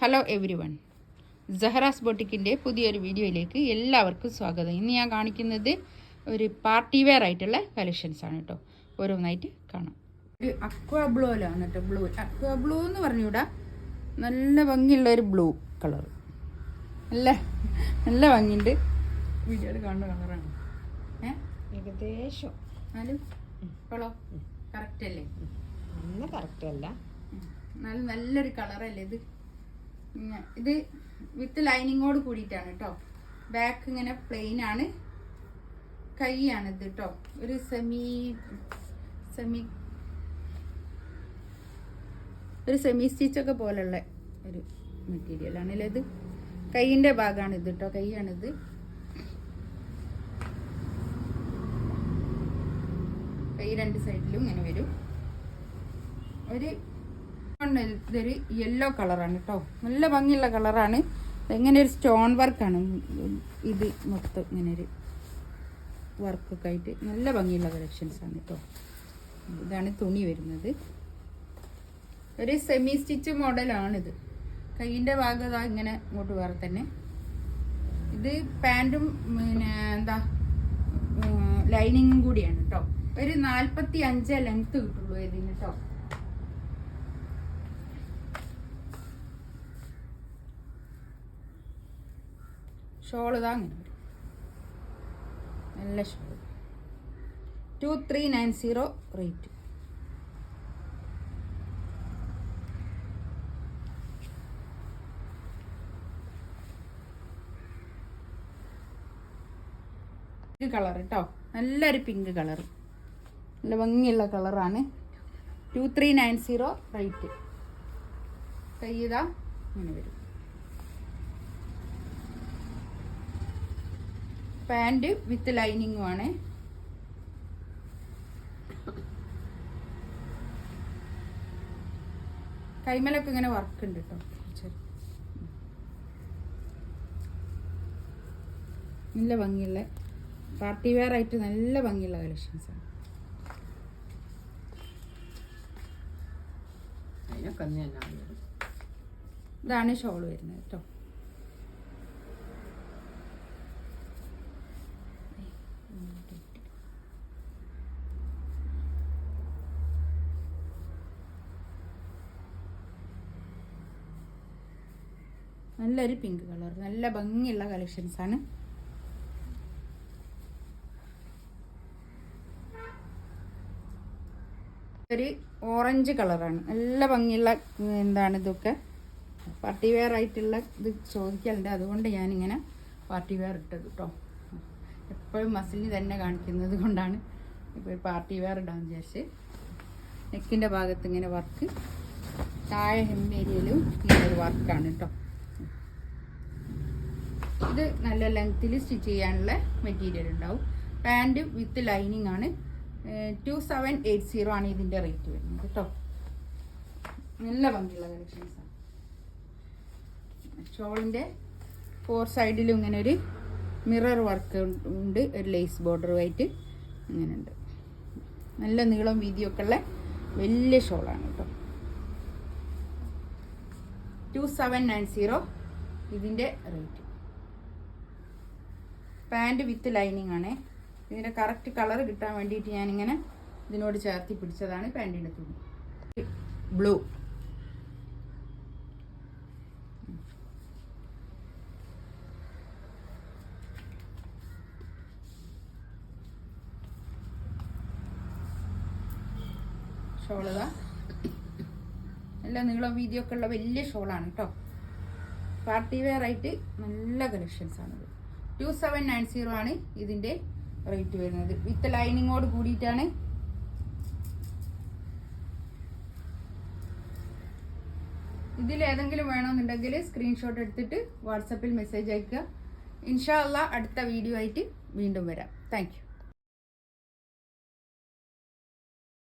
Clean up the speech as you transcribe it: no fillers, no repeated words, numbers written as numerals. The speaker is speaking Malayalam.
ഹലോ എവരി വൺ, സഹറാസ് ബൊട്ടിക്കിൻ്റെ പുതിയൊരു വീഡിയോയിലേക്ക് എല്ലാവർക്കും സ്വാഗതം. ഇന്ന് ഞാൻ കാണിക്കുന്നത് ഒരു പാർട്ടി വെയർ ആയിട്ടുള്ള കളക്ഷൻസാണ് കേട്ടോ. ഓരോന്നായിട്ട് കാണാം. ഒരു അക്വാ ബ്ലൂയിലാണ് കേട്ടോ. അക്വാ ബ്ലൂ എന്ന് പറഞ്ഞുകൂടാ, നല്ല ഭംഗിയുള്ള ഒരു ബ്ലൂ കളർ. നല്ല ഭംഗിയുണ്ട്. വീഡിയോയിൽ കാണുന്ന കളറാണ്. ഏകദേശം എന്നാലും ഇപ്പോഴോ കറക്റ്റ് അല്ലേ? നല്ല കറക്റ്റ് അല്ല, നല്ലൊരു കളറല്ലേ ഇത്. ഇത് വിത്ത് ലൈനിങ്ങോട് കൂടിയിട്ടാണ് കേട്ടോ. ബാക്ക് ഇങ്ങനെ പ്ലെയിൻ ആണ്. കൈയാണിത് കേട്ടോ. ഒരു സെമി സ്റ്റിച്ചൊക്കെ പോലുള്ള ഒരു മെറ്റീരിയൽ ആണല്ലേ ഇത്. കൈയിൻ്റെ ഭാഗമാണ് ഇത് കേട്ടോ. കൈയാണിത്. കൈ രണ്ട് സൈഡിലും ഇങ്ങനെ വരും. ഇതൊരു യെല്ലോ കളറാണ് കേട്ടോ. നല്ല ഭംഗിയുള്ള കളറാണ്. ഇങ്ങനെ ഒരു സ്റ്റോൺ വർക്കാണ് ഇത് മൊത്തം. ഇങ്ങനെ ഒരു വർക്കൊക്കെ ആയിട്ട് നല്ല ഭംഗിയുള്ള കളക്ഷൻസാണ് കേട്ടോ. ഇതാണ് തുണി വരുന്നത്. ഒരു സെമി സ്റ്റിച്ച് മോഡലാണിത്. കൈയിൻ്റെ ഭാഗം ഇങ്ങനെ ഇങ്ങോട്ട് വേറെ തന്നെ. ഇത് പാൻറ്റും പിന്നെ ലൈനിങ്ങും കൂടിയാണ് കേട്ടോ. ഒരു 45 ലെങ്ത് കിട്ടുള്ളൂ ഇതിന് കേട്ടോ. ഷോൾ ഇതാ അങ്ങനെ വരും. നല്ല ഷോൾ. 2390 റേറ്റ്. കളർ കേട്ടോ. നല്ലൊരു പിങ്ക് കളർ. നല്ല ഭംഗിയുള്ള കളറാണ്. 2390 റേറ്റ്. കൈ ഇതാ അങ്ങനെ വരും. പാൻറ് വിത്ത് ലൈനിങ്ങും ആണ്. കൈമലൊക്കെ ഇങ്ങനെ വർക്ക് ഉണ്ട് കേട്ടോ. നല്ല ഭംഗിയുള്ള പാർട്ടി വെയർ ആയിട്ട് നല്ല ഭംഗിയുള്ള കളക്ഷൻസാണ്. ഇതാണ് ഷോൾ വരുന്നത് കേട്ടോ. നല്ലൊരു പിങ്ക് കളർ. നല്ല ഭംഗിയുള്ള കളക്ഷൻസാണ്. ഒരു ഓറഞ്ച് കളറാണ്. നല്ല ഭംഗിയുള്ള ഇതൊക്കെ പാർട്ടി വെയർ ആയിട്ടുള്ള ഇത് ചോദിക്കലുണ്ട്. അതുകൊണ്ട് ഞാനിങ്ങനെ പാർട്ടി വെയർ ഇട്ടത് കേട്ടോ. എപ്പോഴും മസിലിന് തന്നെ കാണിക്കുന്നത് കൊണ്ടാണ് ഇപ്പോൾ പാർട്ടി വെയർ ഇടാൻ വിചാരിച്ച്. നെക്കിൻ്റെ ഭാഗത്ത് ഇങ്ങനെ വർക്ക്, താഴെ ഹെം ഏരിയയിലും ഇങ്ങനെ ഒരു വർക്കാണ് കേട്ടോ. ഇത് നല്ല ലെങ്ത്തിൽ സ്റ്റിച്ച് ചെയ്യാനുള്ള മെറ്റീരിയൽ ഉണ്ടാവും. പാൻറ് വിത്ത് ലൈനിങ് ആണ്. 2780 ആണ് ഇതിൻ്റെ റേറ്റ് വരുന്നത് കേട്ടോ. നല്ല ഭംഗിയുള്ള കളക്ഷൻസാണ്. ഷോളിൻ്റെ 4 സൈഡിലും ഇങ്ങനെ ഒരു മിറർ വർക്ക് ഉണ്ട്. ഒരു ലേസ് ബോർഡറുമായിട്ട് ഇങ്ങനെ ഉണ്ട്. നല്ല നീളം വീതിയൊക്കെ ഉള്ള വലിയ ഷോളാണ് കേട്ടോ. 2790 ഇതിൻ്റെ റേറ്റ്. പാൻറ് വിത്ത് ലൈനിങ് ആണ്. ഇതിൻ്റെ കറക്റ്റ് കളർ കിട്ടാൻ വേണ്ടിയിട്ട് ഞാനിങ്ങനെ ഇതിനോട് ചേർത്തി പിടിച്ചതാണ് പാൻറ്റിൻ്റെ തുണി. ബ്ലൂ. ഷോളതാ നല്ല നീളം വീതിയൊക്കെ ഉള്ള വലിയ ഷോളാണ് കേട്ടോ. പാർട്ടി വെയർ ആയിട്ട് നല്ല കളക്ഷൻസാണത്. 2790 ആണ് ഇതിൻ്റെ റേറ്റ് വരുന്നത്. വിത്ത് ലൈനിങ്ങോട് കൂടിയിട്ടാണ്. ഇതിലേതെങ്കിലും വേണമെന്നുണ്ടെങ്കിൽ സ്ക്രീൻഷോട്ട് എടുത്തിട്ട് വാട്സപ്പിൽ മെസ്സേജ് അയക്കുക. ഇൻഷാ അള്ളാ അടുത്ത വീഡിയോ ആയിട്ട് വീണ്ടും വരാം. Thank you.